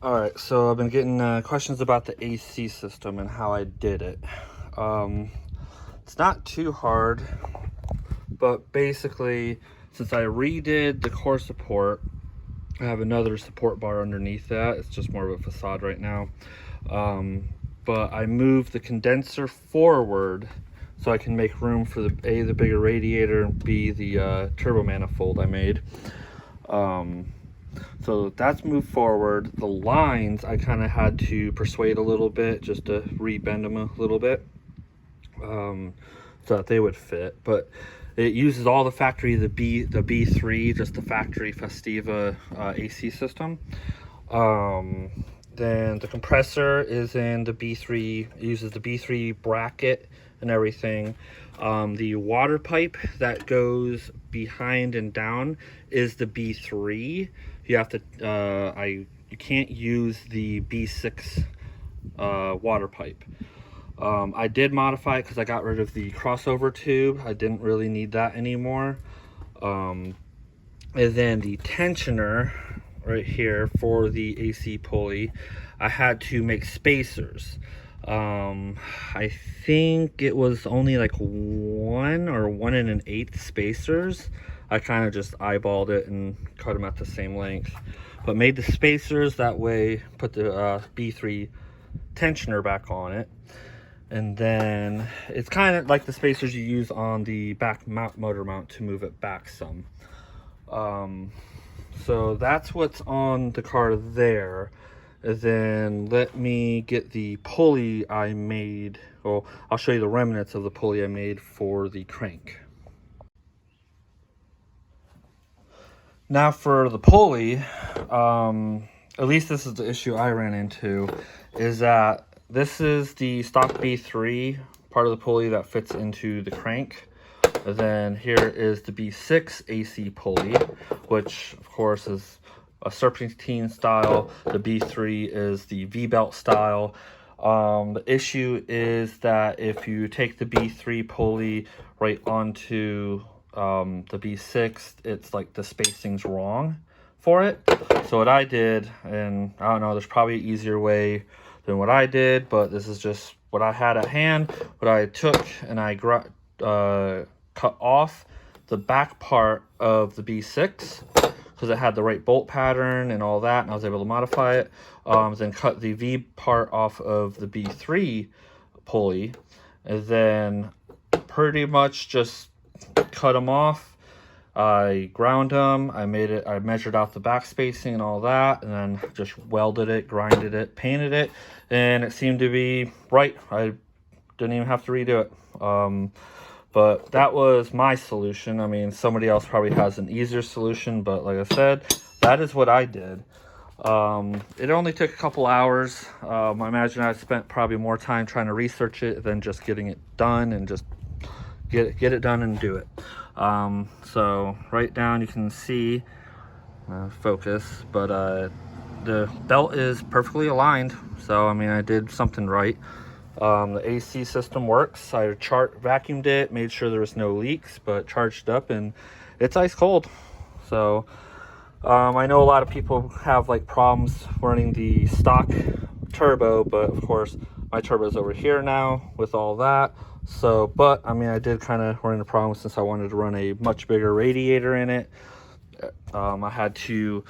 All right, so I've been getting questions about the AC system and how I did it. It's not too hard, but basically, since I redid the core support, I have another support bar underneath that. It's just more of a facade right now. But I moved the condenser forward so I can make room for the bigger radiator, and B, the turbo manifold I made. So that's moved forward. The lines I kind of had to persuade a little bit just to rebend them a little bit, so that they would fit. But it uses all the factory, the B3, just the factory Festiva AC system. Then the compressor is in the B3, it uses the B3 bracket and everything. The water pipe that goes behind and down is the B3. You have to, you can't use the B6 water pipe. I did modify it because I got rid of the crossover tube. I didn't really need that anymore. And then the tensioner right here for the AC pulley, I had to make spacers. I think it was only like 1 or 1 1/8 spacers. I kind of just eyeballed it and cut them at the same length, but made the spacers that way, put the B3 tensioner back on it. And then it's kind of like the spacers you use on the back motor mount to move it back some. So that's what's on the car there. And then let me get the pulley I made. Well, I'll show you the remnants of the pulley I made for the crank. Now for the pulley, at least this is the issue I ran into, is that this is the stock B3 part of the pulley that fits into the crank. And then here is the B6 AC pulley, which of course is a serpentine style. The B3 is the V-belt style. The issue is that if you take the B3 pulley right onto the B6, it's like the spacing's wrong for it. So what I did, and I don't know, there's probably an easier way than what I did, but this is just what I had at hand. What I took and I cut off the back part of the B6 because it had the right bolt pattern and all that, and I was able to modify it. Then cut the V part off of the B3 pulley, and then pretty much just cut them off. I ground them, I measured out the back spacing and all that, and then just welded it, grinded it, painted it, and it seemed to be right. I didn't even have to redo it. But that was my solution. I mean, somebody else probably has an easier solution, but like I said, that is what I did. It only took a couple hours. I imagine I spent probably more time trying to research it than just getting it done and just get it done and do it. So right down you can see, focus, but the belt is perfectly aligned. So I mean, I did something right. The AC system works. I vacuumed it, made sure there was no leaks, but charged up, and it's ice cold. So I know a lot of people have like problems running the stock turbo, but of course my turbo's over here now with all that. So, but I mean, I did kind of run into problems since I wanted to run a much bigger radiator in it. I had to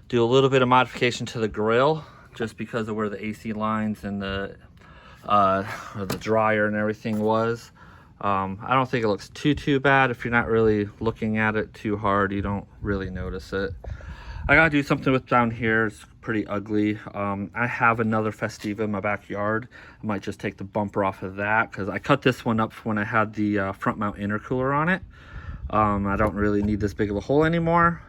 do a little bit of modification to the grill just because of where the AC lines and the dryer and everything was. I don't think it looks too bad. If you're not really looking at it too hard, you don't really notice it. I gotta do something with down here. It's pretty ugly. I have another Festiva in my backyard. I might just take the bumper off of that because I cut this one up when I had the front mount intercooler on it. I don't really need this big of a hole anymore.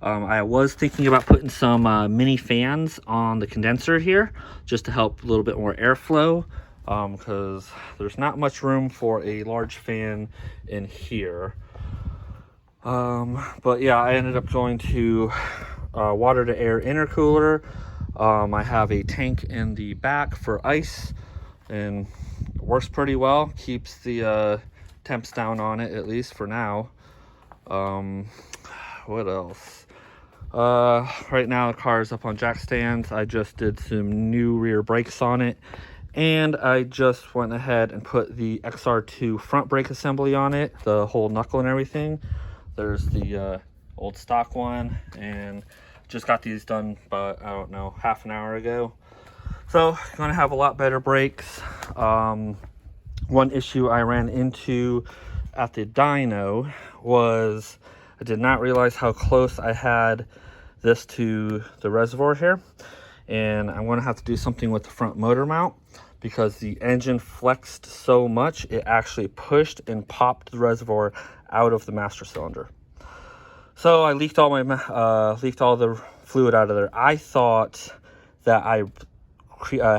I was thinking about putting some mini fans on the condenser here just to help a little bit more airflow, because there's not much room for a large fan in here. But yeah, I ended up going to water to air intercooler. I have a tank in the back for ice, and it works pretty well. Keeps the temps down on it, at least for now. What else? Right now the car is up on jack stands. I just did some new rear brakes on it, and I just went ahead and put the XR2 front brake assembly on it, the whole knuckle and everything. There's the old stock one, and just got these done about, I don't know, half an hour ago. So gonna have a lot better brakes. One issue I ran into at the dyno was I did not realize how close I had this to the reservoir here, and I'm going to have to do something with the front motor mount because the engine flexed so much it actually pushed and popped the reservoir out of the master cylinder. So I leaked all the fluid out of there. I thought that I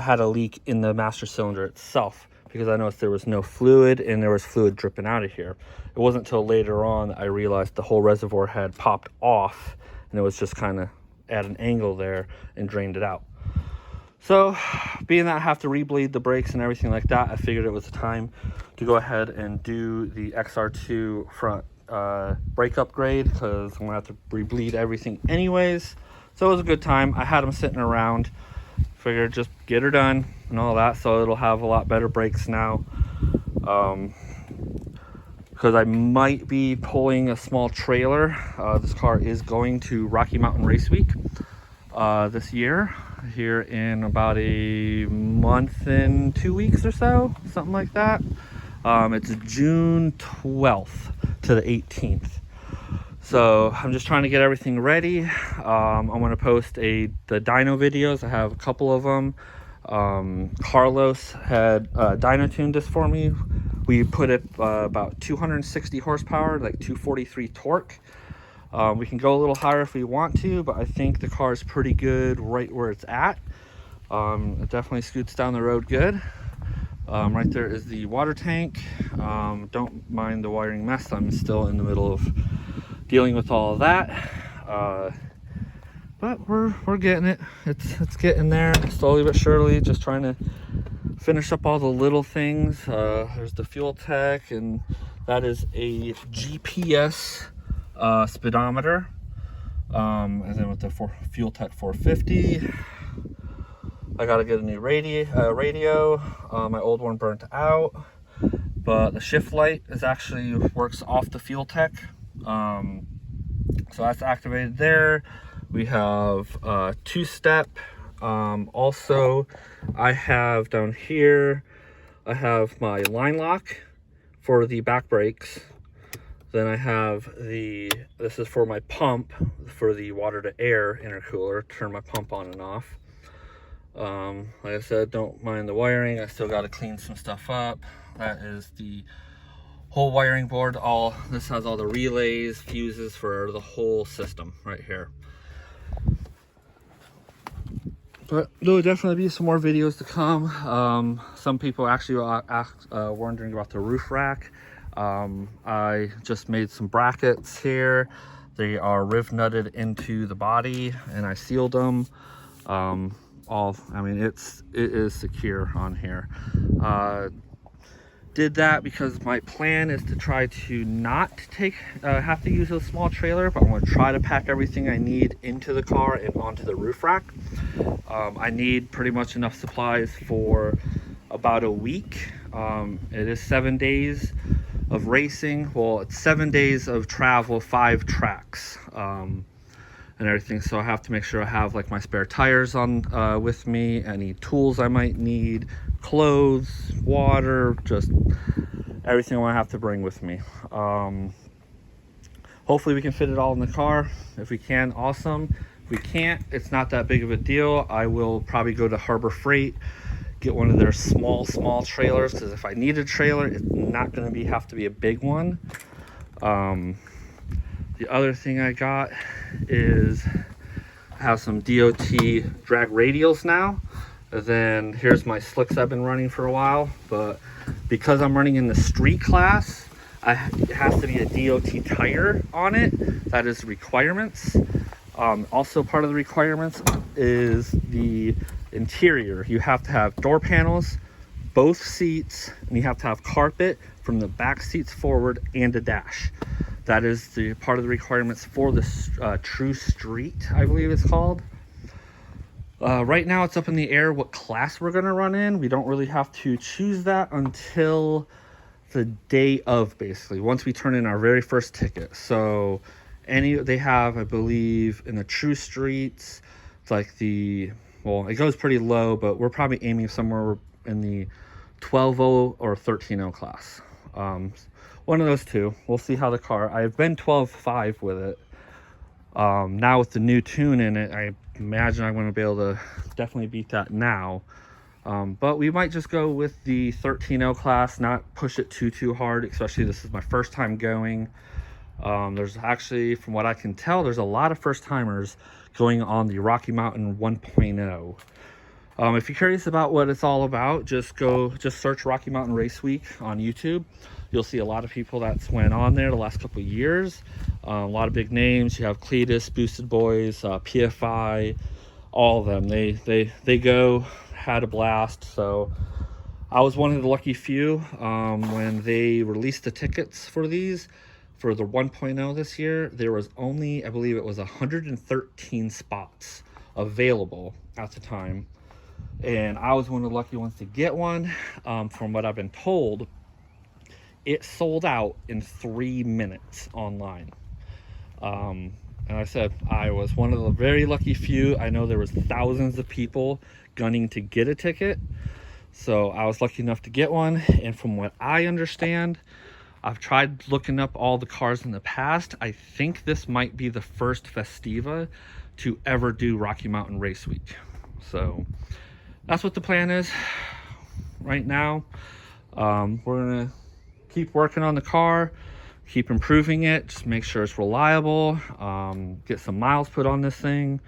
had a leak in the master cylinder itself, because I noticed there was no fluid and there was fluid dripping out of here. It wasn't until later on that I realized the whole reservoir had popped off and it was just kind of at an angle there and drained it out. So being that I have to rebleed the brakes and everything like that, I figured it was time to go ahead and do the XR2 front brake upgrade, because I'm gonna have to rebleed everything anyways. So it was a good time. I had them sitting around, figured just get her done and all that, so it'll have a lot better brakes now. Because I might be pulling a small trailer. This car is going to Rocky Mountain Race Week this year, here in about a month and 2 weeks or so, something like that. It's June 12th to the 18th. So I'm just trying to get everything ready. I'm going to post the dyno videos. I have a couple of them. Carlos had dyno tuned this for me. We put it about 260 horsepower, like 243 torque. We can go a little higher if we want to, but I think the car is pretty good right where it's at. It definitely scoots down the road good. Right there is the water tank. Don't mind the wiring mess. I'm still in the middle of dealing with all of that. But we're getting it. It's getting there slowly but surely. Just trying to finish up all the little things. There's the fuel tech, and that is a GPS speedometer. And then with the fuel tech 450, I gotta get a new radio. My old one burnt out, but the shift light actually works off the fuel tech. So that's activated there. We have two-step. Also, I have down here, I have my line lock for the back brakes. Then I have this is for my pump for the water to air intercooler, turn my pump on and off. Like I said, don't mind the wiring. I still got to clean some stuff up. That is the whole wiring board. This has all the relays, fuses for the whole system right here. But there'll definitely be some more videos to come. Some people actually are wondering about the roof rack. I just made some brackets here. They are riv nutted into the body, and I sealed them. I mean, it is secure on here. Did that because my plan is to try to not have to use a small trailer, but I'm going to try to pack everything I need into the car and onto the roof rack. I need pretty much enough supplies for about a week. It is 7 days of racing. Well, it's 7 days of travel, 5 tracks, and everything. So I have to make sure I have like my spare tires on with me, any tools I might need, clothes, water, just everything I have to bring with me. Hopefully we can fit it all in the car. If we can, awesome. If we can't, it's not that big of a deal. I will probably go to Harbor Freight, get one of their small trailers, because if I need a trailer, it's not going to have to be a big one. The other thing I got is I have some DOT drag radials now. And then here's my slicks I've been running for a while, but because I'm running in the street class, it has to be a DOT tire on it. That is requirements. Also part of the requirements is the interior. You have to have door panels, both seats, and you have to have carpet from the back seats forward and a dash. That is the part of the requirements for the True Street, I believe it's called. Right now it's up in the air what class we're going to run in. We don't really have to choose that until the day of, basically, once we turn in our very first ticket. So they have, I believe, in the True Streets, it's like well, it goes pretty low, but we're probably aiming somewhere in the 12.0 or 13.0 class. One of those two. We'll see how the car, I've been 12.5 with it. Now with the new tune in it, I imagine I'm going to be able to definitely beat that now. But we might just go with the 13.0 class, not push it too hard, especially this is my first time going. There's actually, from what I can tell, there's a lot of first timers going on the Rocky Mountain 1.0. If you're curious about what it's all about, just search Rocky Mountain Race Week on YouTube. You'll see a lot of people that's went on there the last couple of years. A lot of big names. You have Cletus, Boosted Boys, PFI, all of them. They go, had a blast. So I was one of the lucky few when they released the tickets for these. For the 1.0 this year, there was only, I believe it was 113 spots available at the time. And I was one of the lucky ones to get one. From what I've been told, it sold out in 3 minutes online. And I said, I was one of the very lucky few. I know there was thousands of people gunning to get a ticket. So I was lucky enough to get one. And from what I understand, I've tried looking up all the cars in the past. I think this might be the first Festiva to ever do Rocky Mountain Race Week. So that's what the plan is right now. We're gonna keep working on the car, keep improving it, just make sure it's reliable, get some miles put on this thing.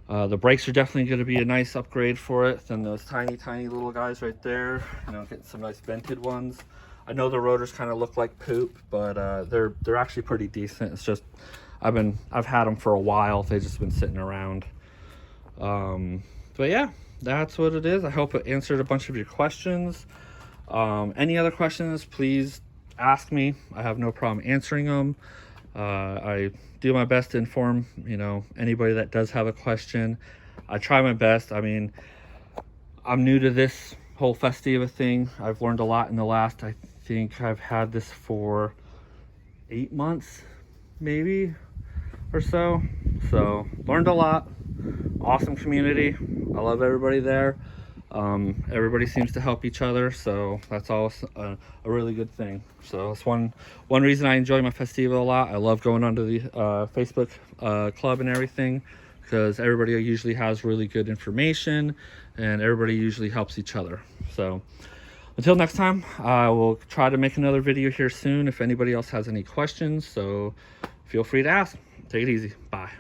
The brakes are definitely going to be a nice upgrade for it than those tiny little guys right there. Getting some nice vented ones. I know the rotors kind of look like poop, but they're actually pretty decent. It's just I've had them for a while. They've just been sitting around. But yeah, that's what it is. I hope it answered a bunch of your questions. Any other questions, please ask me. I have no problem answering them. I do my best to inform anybody that does have a question. I try my best. I mean, I'm new to this whole Festiva thing. I've learned a lot in the last, I think I've had this for 8 months maybe or so. So learned a lot. Awesome community. I love everybody there. Everybody seems to help each other, so that's always a really good thing. So that's one reason I enjoy my Festiva a lot. I love going onto the Facebook club and everything, because everybody usually has really good information and everybody usually helps each other. So until next time, I will try to make another video here soon if anybody else has any questions. So feel free to ask. Take it easy. Bye.